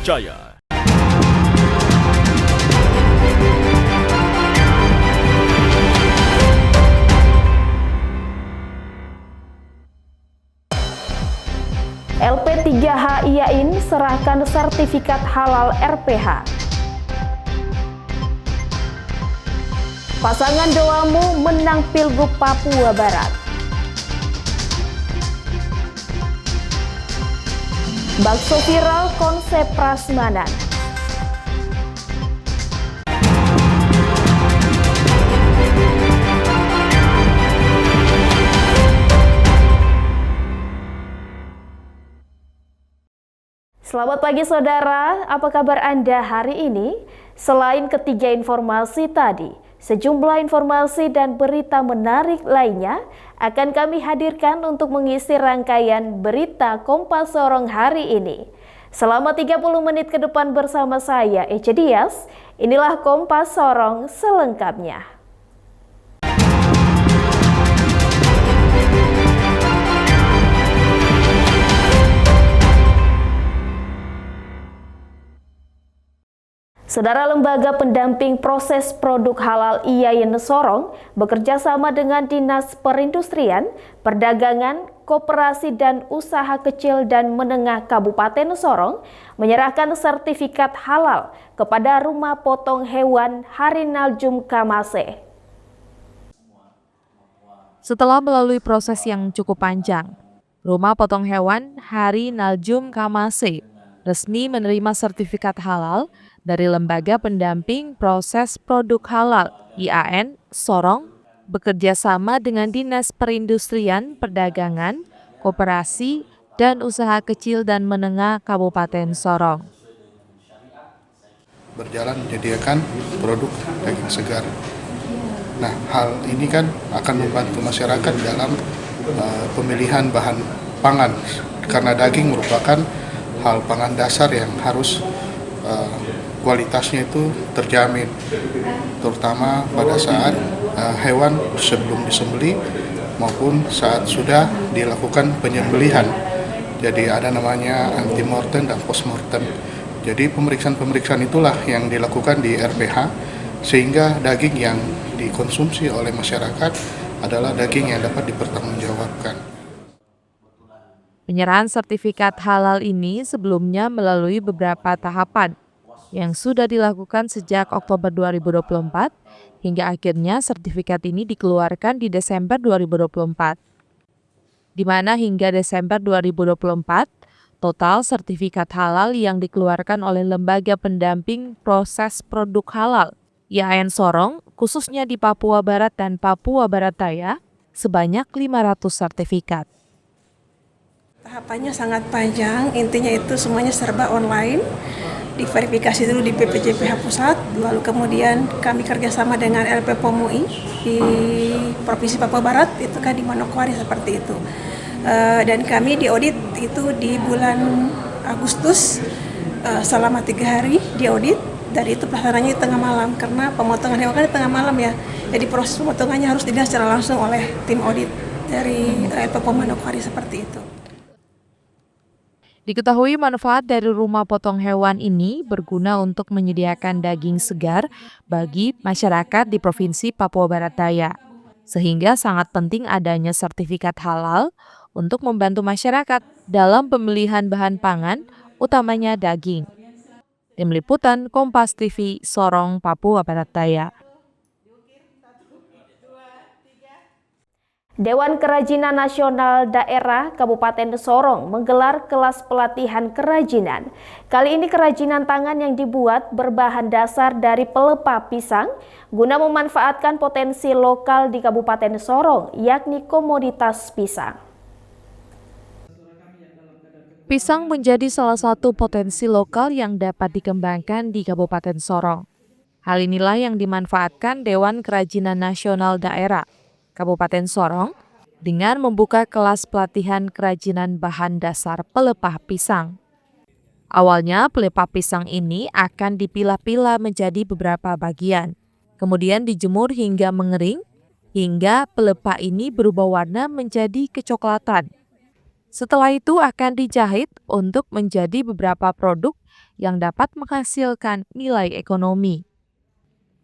terpercaya. LP3H IAIN serahkan sertifikat halal RPH. Pasangan Doamu menang Pilgub Papua Barat. Bakso viral konsep prasmanan. Selamat pagi saudara, apa kabar Anda hari ini? Selain ketiga informasi tadi, sejumlah informasi dan berita menarik lainnya akan kami hadirkan untuk mengisi rangkaian berita Kompas Sorong hari ini. Selama 30 menit ke depan bersama saya, Ece Dias, inilah Kompas Sorong selengkapnya. Saudara, Lembaga Pendamping Proses Produk Halal IAIN Sorong bekerja sama dengan Dinas Perindustrian, Perdagangan, Koperasi dan Usaha Kecil dan Menengah Kabupaten Sorong menyerahkan sertifikat halal kepada Rumah Potong Hewan Harinaljum Kamase. Setelah melalui proses yang cukup panjang, Rumah Potong Hewan Harinaljum Kamase resmi menerima sertifikat halal dari Lembaga Pendamping Proses Produk Halal IAIN Sorong bekerja sama dengan Dinas Perindustrian, Perdagangan, Koperasi, dan Usaha Kecil dan Menengah Kabupaten Sorong. Berjalan menyediakan produk daging segar. Nah, hal ini kan akan membantu masyarakat dalam pemilihan bahan pangan karena daging merupakan hal pangan dasar yang harus kualitasnya itu terjamin, terutama pada saat hewan sebelum disembelih maupun saat sudah dilakukan penyembelihan. Jadi ada namanya antemortem dan postmortem. Jadi pemeriksaan-pemeriksaan itulah yang dilakukan di RPH sehingga daging yang dikonsumsi oleh masyarakat adalah daging yang dapat dipertanggungjawabkan. Penyerahan sertifikat halal ini sebelumnya melalui beberapa tahapan yang sudah dilakukan sejak Oktober 2024 hingga akhirnya sertifikat ini dikeluarkan di Desember 2024. Di mana hingga Desember 2024, total sertifikat halal yang dikeluarkan oleh Lembaga Pendamping Proses Produk Halal IAIN Sorong, khususnya di Papua Barat dan Papua Barat Daya, sebanyak 500 sertifikat. Tahapannya sangat panjang, intinya itu semuanya serba online, diverifikasi dulu di BPJPH Pusat, lalu kemudian kami kerjasama dengan LP-POM UI di Provinsi Papua Barat, itu kan di Manokwari seperti itu. Dan kami diaudit itu di bulan Agustus selama 3 hari diaudit, dan itu pelaksanaannya di tengah malam, karena pemotongan hewan kan di tengah malam ya, jadi proses pemotongannya harus dilihat secara langsung oleh tim audit dari LP-POM Manokwari seperti itu. Diketahui manfaat dari rumah potong hewan ini berguna untuk menyediakan daging segar bagi masyarakat di Provinsi Papua Barat Daya. Sehingga sangat penting adanya sertifikat halal untuk membantu masyarakat dalam pemilihan bahan pangan, utamanya daging. Tim Liputan Kompas TV Sorong, Papua Barat Daya. Dewan Kerajinan Nasional Daerah Kabupaten Sorong menggelar kelas pelatihan kerajinan. Kali ini kerajinan tangan yang dibuat berbahan dasar dari pelepah pisang guna memanfaatkan potensi lokal di Kabupaten Sorong, yakni komoditas pisang. Pisang menjadi salah satu potensi lokal yang dapat dikembangkan di Kabupaten Sorong. Hal inilah yang dimanfaatkan Dewan Kerajinan Nasional Daerah Kabupaten Sorong dengan membuka kelas pelatihan kerajinan bahan dasar pelepah pisang. Awalnya pelepah pisang ini akan dipilah-pilah menjadi beberapa bagian, kemudian dijemur hingga mengering, hingga pelepah ini berubah warna menjadi kecoklatan. Setelah itu akan dijahit untuk menjadi beberapa produk yang dapat menghasilkan nilai ekonomi.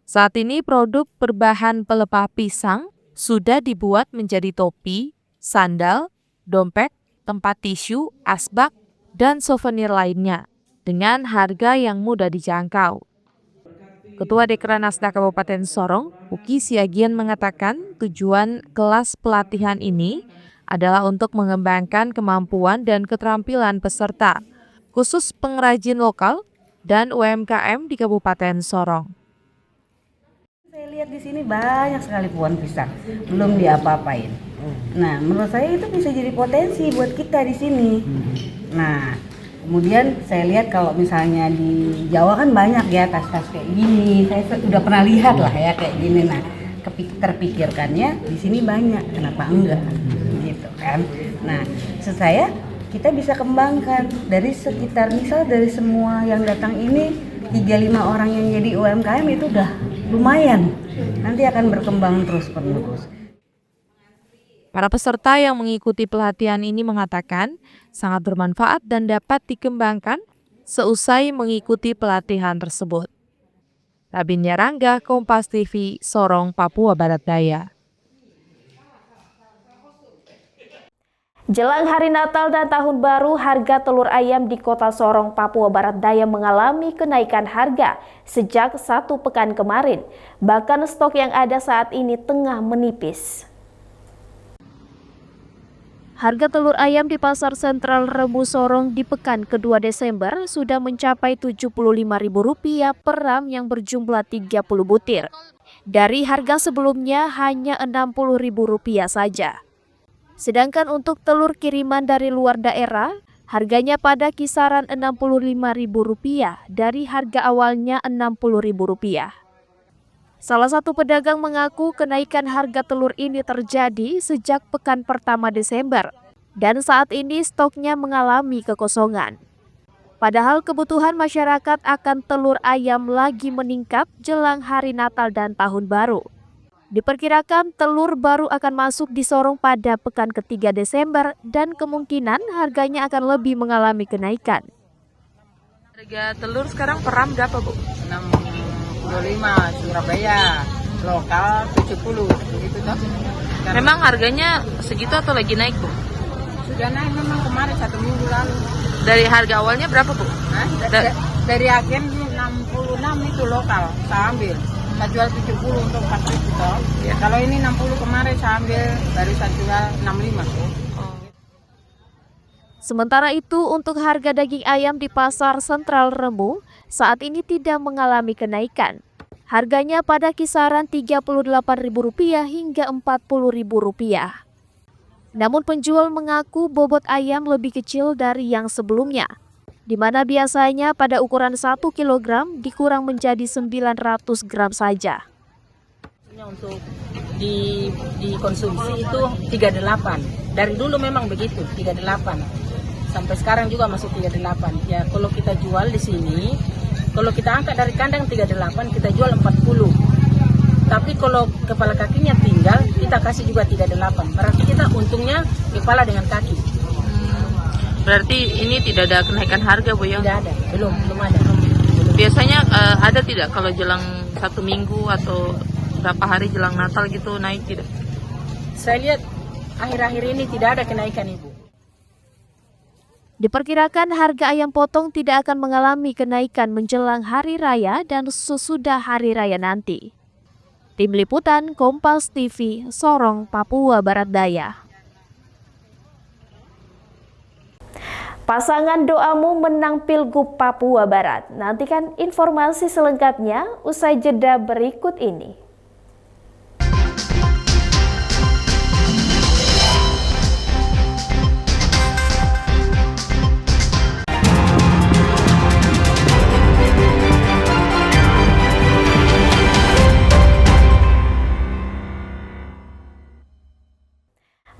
Saat ini produk berbahan pelepah pisang sudah dibuat menjadi topi, sandal, dompet, tempat tisu, asbak, dan souvenir lainnya dengan harga yang mudah dijangkau. Ketua Dekranasda Kabupaten Sorong, Uki Siagian mengatakan tujuan kelas pelatihan ini adalah untuk mengembangkan kemampuan dan keterampilan peserta, khusus pengrajin lokal dan UMKM di Kabupaten Sorong. Saya lihat di sini banyak sekali pohon pisang, belum diapa-apain. Nah, menurut saya itu bisa jadi potensi buat kita di sini. Nah, kemudian saya lihat kalau misalnya di Jawa kan banyak ya tas-tas kayak gini. Saya sudah pernah lihat lah ya kayak gini. Nah, terpikirkannya di sini banyak, kenapa enggak? Gitu kan. Nah, maksud saya kita bisa kembangkan dari sekitar misal dari semua yang datang ini 3-5 orang yang jadi UMKM itu udah lumayan. Nanti akan berkembang terus-menerus. Para peserta yang mengikuti pelatihan ini mengatakan sangat bermanfaat dan dapat dikembangkan seusai mengikuti pelatihan tersebut. Rabinya Rangga, Kompas TV, Sorong, Papua Barat Daya. Jelang hari Natal dan Tahun Baru, harga telur ayam di Kota Sorong, Papua Barat Daya mengalami kenaikan harga sejak 1 pekan kemarin. Bahkan stok yang ada saat ini tengah menipis. Harga telur ayam di Pasar Sentral Remu Sorong di pekan kedua Desember sudah mencapai Rp75.000 per ram yang berjumlah 30 butir. Dari harga sebelumnya hanya Rp60.000 saja. Sedangkan untuk telur kiriman dari luar daerah, harganya pada kisaran Rp65.000 dari harga awalnya Rp60.000. Salah satu pedagang mengaku kenaikan harga telur ini terjadi sejak pekan pertama Desember dan saat ini stoknya mengalami kekosongan. Padahal kebutuhan masyarakat akan telur ayam lagi meningkat jelang hari Natal dan Tahun Baru. Diperkirakan telur baru akan masuk di Sorong pada pekan ketiga Desember dan kemungkinan harganya akan lebih mengalami kenaikan. Harga telur sekarang per ram berapa, Bu? 65 Surabaya, lokal 70 begitu toh. Memang harganya segitu atau lagi naik, Bu? Sudah naik memang kemarin 1 minggu lalu. Dari harga awalnya berapa, Bu? Dari agen 66 itu lokal, saya ambil. Saya jual 70 untuk 4 toh. Ya. Kalau ini 60 kemarin saya ambil, baru saya jual 65 tuh. Sementara itu, untuk harga daging ayam di Pasar Sentral Remu saat ini tidak mengalami kenaikan. Harganya pada kisaran Rp38.000 hingga Rp40.000. Namun penjual mengaku bobot ayam lebih kecil dari yang sebelumnya, di mana biasanya pada ukuran 1 kg dikurang menjadi 900 gram saja. Untuk dikonsumsi itu 38. Dari dulu memang begitu, 38. Sampai sekarang juga masih 38. Ya kalau kita jual di sini, kalau kita angkat dari kandang 38, kita jual 40. Tapi kalau kepala kakinya tinggal, kita kasih juga 38. Berarti kita untungnya kepala dengan kaki. Berarti ini tidak ada kenaikan harga, Bu, ya? Tidak ada, belum ada. Biasanya ada tidak kalau jelang 1 minggu atau berapa hari jelang Natal gitu naik tidak? Saya lihat akhir-akhir ini tidak ada kenaikan, Ibu. Diperkirakan harga ayam potong tidak akan mengalami kenaikan menjelang Hari Raya dan sesudah Hari Raya nanti. Tim Liputan Kompas TV, Sorong, Papua Barat Daya. Pasangan Doamu menang Pilgub Papua Barat. Nantikan informasi selengkapnya usai jeda berikut ini.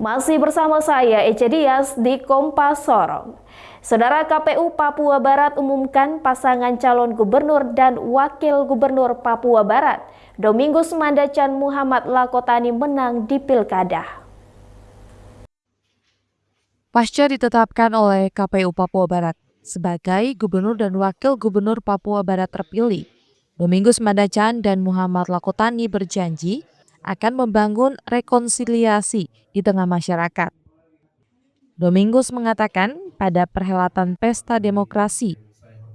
Masih bersama saya Ece Dias di Kompas Sorong. Saudara, KPU Papua Barat umumkan pasangan calon gubernur dan wakil gubernur Papua Barat. Domingus Mandacan Muhammad Lakotani menang di Pilkada. Pasca ditetapkan oleh KPU Papua Barat, sebagai Gubernur dan Wakil Gubernur Papua Barat terpilih, Domingus Mandacan dan Muhammad Lakotani berjanji akan membangun rekonsiliasi di tengah masyarakat. Domingus mengatakan pada perhelatan Pesta Demokrasi,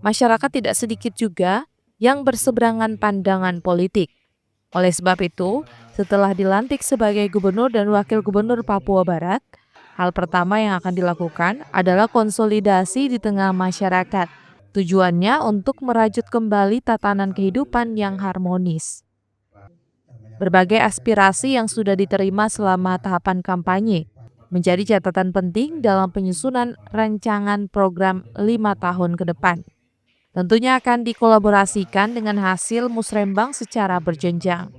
masyarakat tidak sedikit juga yang berseberangan pandangan politik. Oleh sebab itu, setelah dilantik sebagai Gubernur dan Wakil Gubernur Papua Barat, hal pertama yang akan dilakukan adalah konsolidasi di tengah masyarakat. Tujuannya untuk merajut kembali tatanan kehidupan yang harmonis. Berbagai aspirasi yang sudah diterima selama tahapan kampanye menjadi catatan penting dalam penyusunan rancangan program 5 tahun ke depan. Tentunya akan dikolaborasikan dengan hasil musrembang secara berjenjang.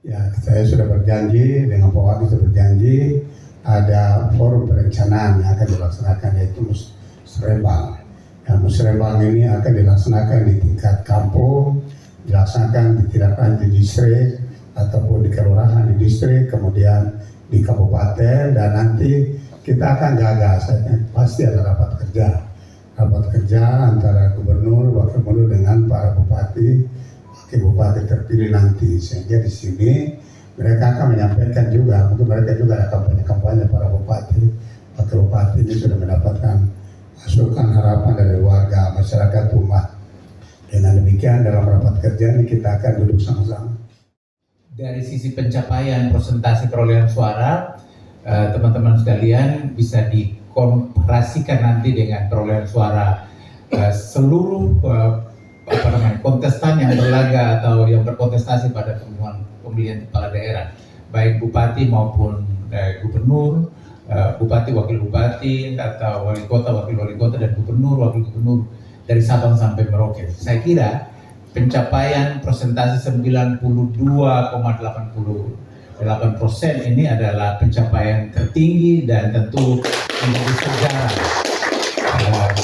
Ya, saya sudah berjanji dengan Pak Wali, sudah berjanji ada forum perencanaan yang akan dilaksanakan, yaitu musrembang. Ya, musrembang ini akan dilaksanakan di tingkat kampung, dilaksanakan di tingkat di distrik ataupun di kelurahan di distrik, kemudian di kabupaten, dan nanti kita akan gagas. Pasti ada rapat kerja antara gubernur, wakil gubernur dengan para bupati, wakil bupati terpilih nanti, sehingga di sini mereka akan menyampaikan juga, mungkin mereka juga ada kampanye para bupati, wakil bupati ini sudah mendapatkan masukan harapan dari warga masyarakat umat. Dengan demikian dalam rapat kerja ini kita akan duduk sama-sama. Dari sisi pencapaian persentase perolehan suara, teman-teman sekalian bisa dikomparasikan nanti dengan perolehan suara seluruh kontestan yang berlaga atau yang berkontestasi pada pemilihan kepala daerah, baik bupati maupun gubernur, bupati, wakil bupati, atau wali kota, wakil wali kota, dan gubernur, wakil gubernur dari Sabang sampai Merauke. Saya kira pencapaian persentase 92,88% ini adalah pencapaian tertinggi dan tentu menjadi sejarah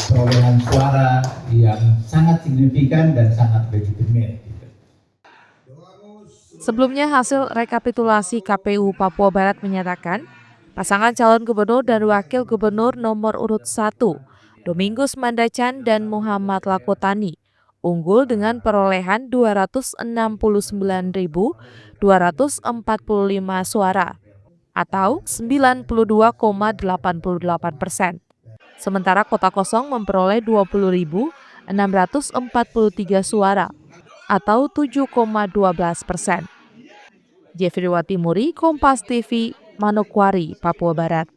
perolehan suara yang sangat signifikan dan sangat legitimate. Sebelumnya, hasil rekapitulasi KPU Papua Barat menyatakan pasangan calon gubernur dan wakil gubernur nomor urut 1, Domingus Mandacan dan Muhammad Lakotani, unggul dengan perolehan 269.245 suara atau 92,88%. Sementara kota kosong memperoleh 20.643 suara atau 7,12%. Jeffriwati Muri, Kompas TV, Manokwari, Papua Barat.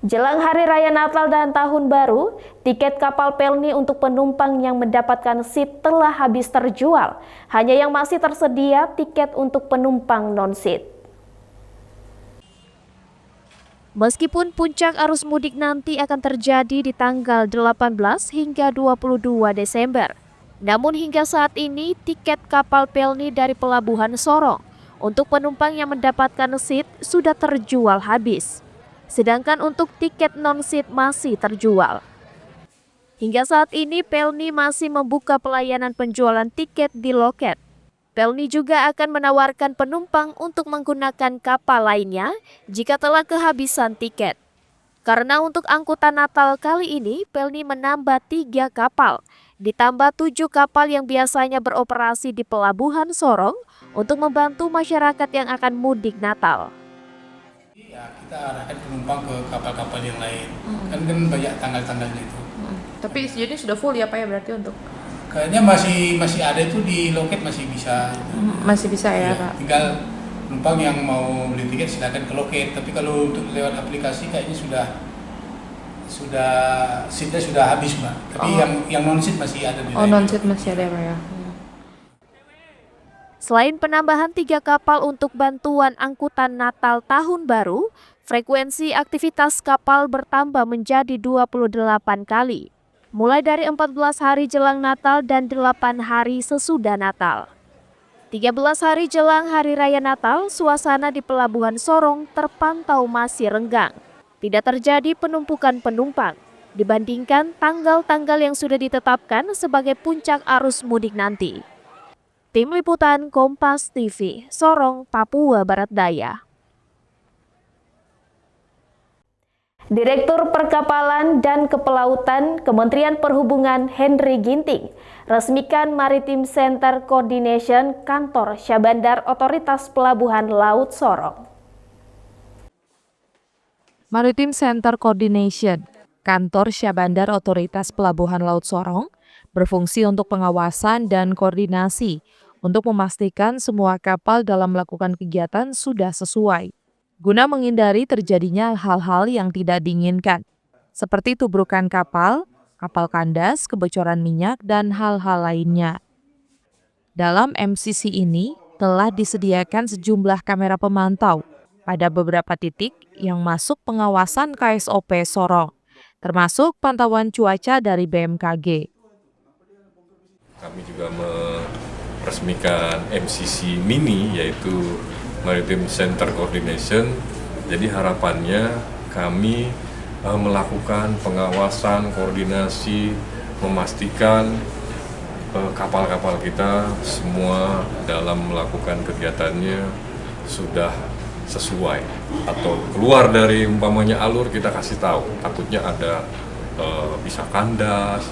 Jelang Hari Raya Natal dan Tahun Baru, tiket kapal Pelni untuk penumpang yang mendapatkan seat telah habis terjual. Hanya yang masih tersedia tiket untuk penumpang non-seat. Meskipun puncak arus mudik nanti akan terjadi di tanggal 18 hingga 22 Desember, namun hingga saat ini tiket kapal Pelni dari Pelabuhan Sorong untuk penumpang yang mendapatkan seat sudah terjual habis. Sedangkan untuk tiket non-seat masih terjual. Hingga saat ini Pelni masih membuka pelayanan penjualan tiket di loket. Pelni juga akan menawarkan penumpang untuk menggunakan kapal lainnya jika telah kehabisan tiket. Karena untuk angkutan Natal kali ini Pelni menambah 3 kapal, ditambah 7 kapal yang biasanya beroperasi di Pelabuhan Sorong untuk membantu masyarakat yang akan mudik Natal. Ya, kita arahkan penumpang ke kapal-kapal yang lain. Kan banyak tanggal-tanggalnya itu. Tapi jadi sudah full ya Pak ya berarti untuk? Kayaknya masih ada itu di loket, masih bisa. Masih bisa ya Pak? Tinggal penumpang yang mau beli tiket silakan ke loket. Tapi kalau untuk lewat aplikasi kayaknya seatnya sudah habis Mbak. Tapi yang non seat masih ada di. Oh non seat masih ada Pak ya? Selain penambahan 3 kapal untuk bantuan angkutan Natal Tahun Baru, frekuensi aktivitas kapal bertambah menjadi 28 kali, mulai dari 14 hari jelang Natal dan 8 hari sesudah Natal. 13 hari jelang Hari Raya Natal, suasana di Pelabuhan Sorong terpantau masih renggang. Tidak terjadi penumpukan penumpang dibandingkan tanggal-tanggal yang sudah ditetapkan sebagai puncak arus mudik nanti. Tim Liputan Kompas TV, Sorong, Papua Barat Daya. Direktur Perkapalan dan Kepelautan Kementerian Perhubungan Henry Ginting resmikan Maritime Center Coordination Kantor Syahbandar Otoritas Pelabuhan Laut Sorong. Maritime Center Coordination Kantor Syahbandar Otoritas Pelabuhan Laut Sorong berfungsi untuk pengawasan dan koordinasi untuk memastikan semua kapal dalam melakukan kegiatan sudah sesuai, guna menghindari terjadinya hal-hal yang tidak diinginkan, seperti tubrukan kapal, kapal kandas, kebocoran minyak, dan hal-hal lainnya. Dalam MCC ini telah disediakan sejumlah kamera pemantau pada beberapa titik yang masuk pengawasan KSOP Sorong, termasuk pantauan cuaca dari BMKG. Kami juga meresmikan MCC Mini, yaitu Maritime Center Coordination. Jadi harapannya kami melakukan pengawasan, koordinasi, memastikan kapal-kapal kita semua dalam melakukan kegiatannya sudah sesuai, atau keluar dari umpamanya alur kita kasih tahu, takutnya ada bisa kandas,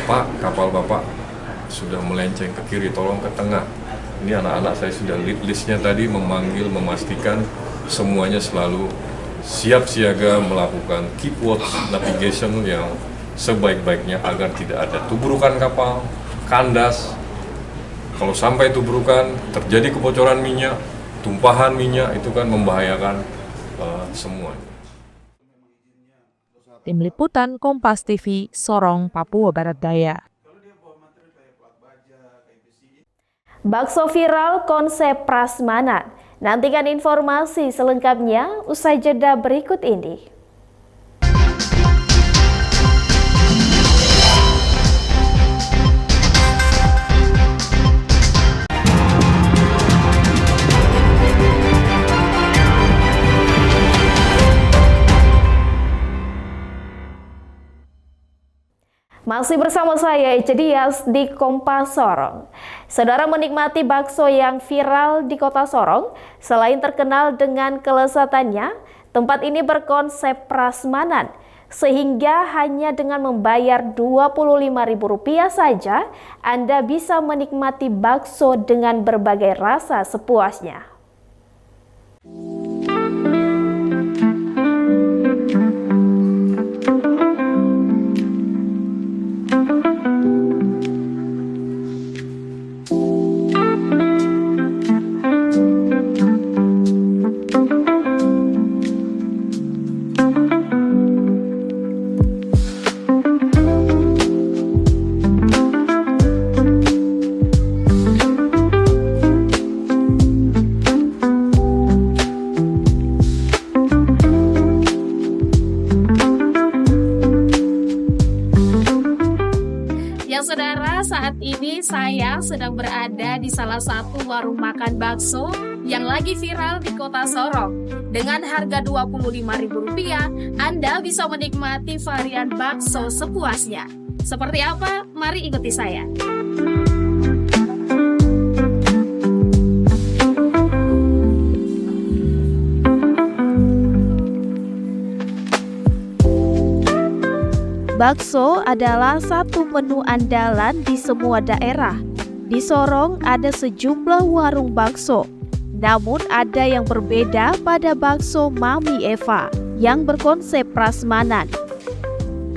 Pak, kapal Bapak sudah melenceng ke kiri, tolong ke tengah. Ini anak-anak saya sudah lead listnya tadi, memanggil, memastikan semuanya selalu siap siaga melakukan keep watch navigation yang sebaik-baiknya agar tidak ada tubrukan kapal, kandas. Kalau sampai tubrukan, terjadi kebocoran minyak, tumpahan minyak, itu kan membahayakan semuanya. Tim Liputan Kompas TV, Sorong, Papua Barat Daya. Bakso viral konsep prasmanan. Nantikan informasi selengkapnya usai jeda berikut ini. Masih bersama saya Ece Dias di Kompas Sorong. Saudara, menikmati bakso yang viral di kota Sorong, selain terkenal dengan kelezatannya, tempat ini berkonsep prasmanan, sehingga hanya dengan membayar Rp25.000 saja, Anda bisa menikmati bakso dengan berbagai rasa sepuasnya. Saudara, saat ini saya sedang berada di salah satu warung makan bakso yang lagi viral di kota Sorong. Dengan harga Rp25.000, Anda bisa menikmati varian bakso sepuasnya. Seperti apa? Mari ikuti saya. Bakso adalah satu menu andalan di semua daerah. Di Sorong ada sejumlah warung bakso. Namun ada yang berbeda pada bakso Mami Eva yang berkonsep prasmanan,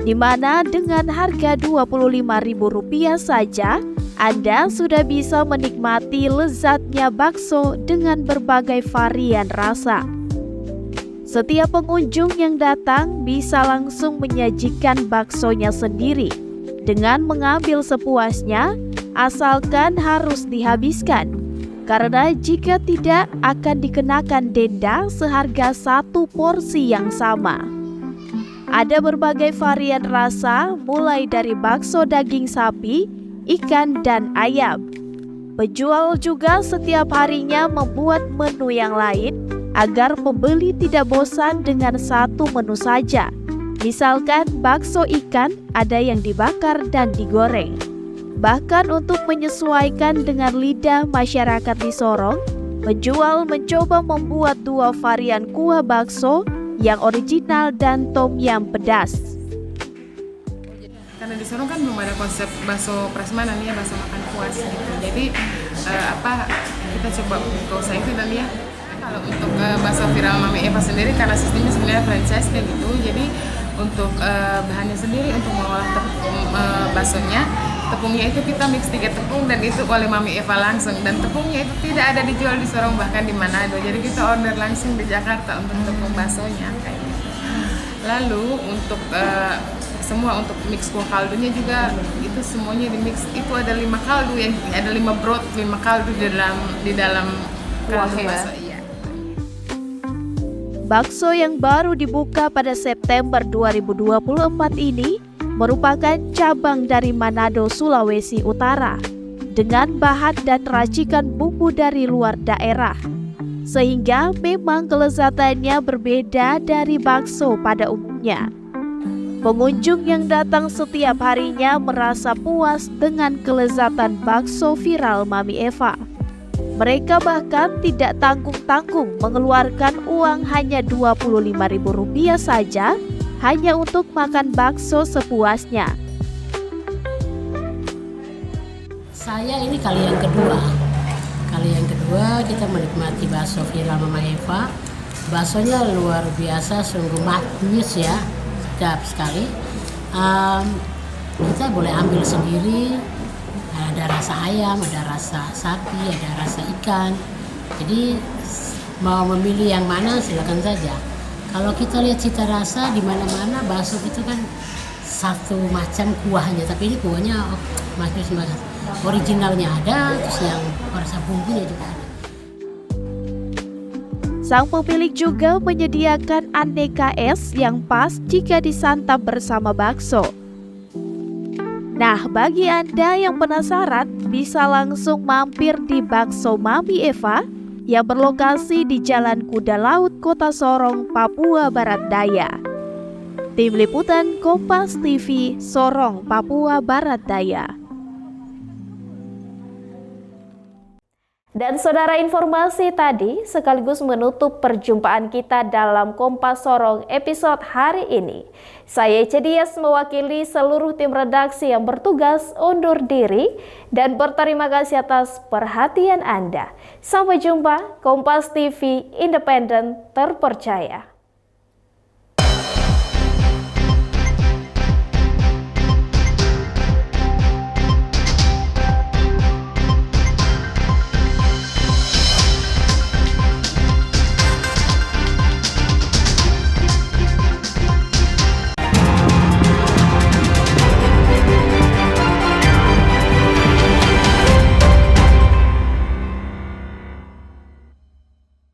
di mana dengan harga Rp25.000 saja, Anda sudah bisa menikmati lezatnya bakso dengan berbagai varian rasa. Setiap pengunjung yang datang bisa langsung menyajikan baksonya sendiri dengan mengambil sepuasnya, asalkan harus dihabiskan. Karena jika tidak akan dikenakan denda seharga satu porsi yang sama. Ada berbagai varian rasa mulai dari bakso daging sapi, ikan, dan ayam. Penjual juga setiap harinya membuat menu yang lain agar pembeli tidak bosan dengan satu menu saja. Misalkan bakso ikan ada yang dibakar dan digoreng. Bahkan untuk menyesuaikan dengan lidah masyarakat di Sorong, penjual mencoba membuat dua varian kuah bakso, yang original dan tom yum pedas. Karena di Sorong kan belum ada konsep bakso prasmanan ya, bakso makan puas gitu. Jadi kita coba buka usaha itu dan ya. Kalau untuk bakso viral Mami Eva sendiri karena sistemnya sebenarnya franchise kayak gitu. Jadi untuk bahannya sendiri untuk mengolah baksonya, tepungnya itu kita mix 3 tepung dan itu oleh Mami Eva langsung, dan tepungnya itu tidak ada dijual di Sorong bahkan di Manado. Jadi kita order langsung di Jakarta untuk tepung baksonya kayak gitu. Lalu untuk semua untuk mix kuah kaldunya juga itu semuanya di mix, itu ada 5 kaldu yang ada 5 broth, 5 kaldu di dalam kaldu bakso. Iya. Bakso yang baru dibuka pada September 2024 ini merupakan cabang dari Manado, Sulawesi Utara dengan bahan dan racikan bumbu dari luar daerah, sehingga memang kelezatannya berbeda dari bakso pada umumnya. Pengunjung yang datang setiap harinya merasa puas dengan kelezatan bakso viral Mami Eva. Mereka bahkan tidak tanggung-tanggung mengeluarkan uang hanya Rp25.000 saja hanya untuk makan bakso sepuasnya. Saya ini kali yang kedua kita menikmati bakso viral Mama Eva. Baksonya luar biasa, sungguh manis ya, sedap sekali. Kita boleh ambil sendiri. Ada rasa ayam, ada rasa sapi, ada rasa ikan. Jadi mau memilih yang mana silakan saja. Kalau kita lihat cita rasa di mana-mana bakso itu kan satu macam kuahnya, tapi ini kuahnya macam originalnya ada, terus yang rasa bumbunya juga ada. Sang pemilik juga menyediakan aneka es yang pas jika disantap bersama bakso. Nah, bagi Anda yang penasaran, bisa langsung mampir di Bakso Mami Eva yang berlokasi di Jalan Kuda Laut, Kota Sorong, Papua Barat Daya. Tim Liputan Kompas TV, Sorong, Papua Barat Daya. Dan saudara, informasi tadi sekaligus menutup perjumpaan kita dalam Kompas Sorong episode hari ini. Saya Cedias mewakili seluruh tim redaksi yang bertugas undur diri dan berterima kasih atas perhatian Anda. Sampai jumpa, Kompas TV independen terpercaya.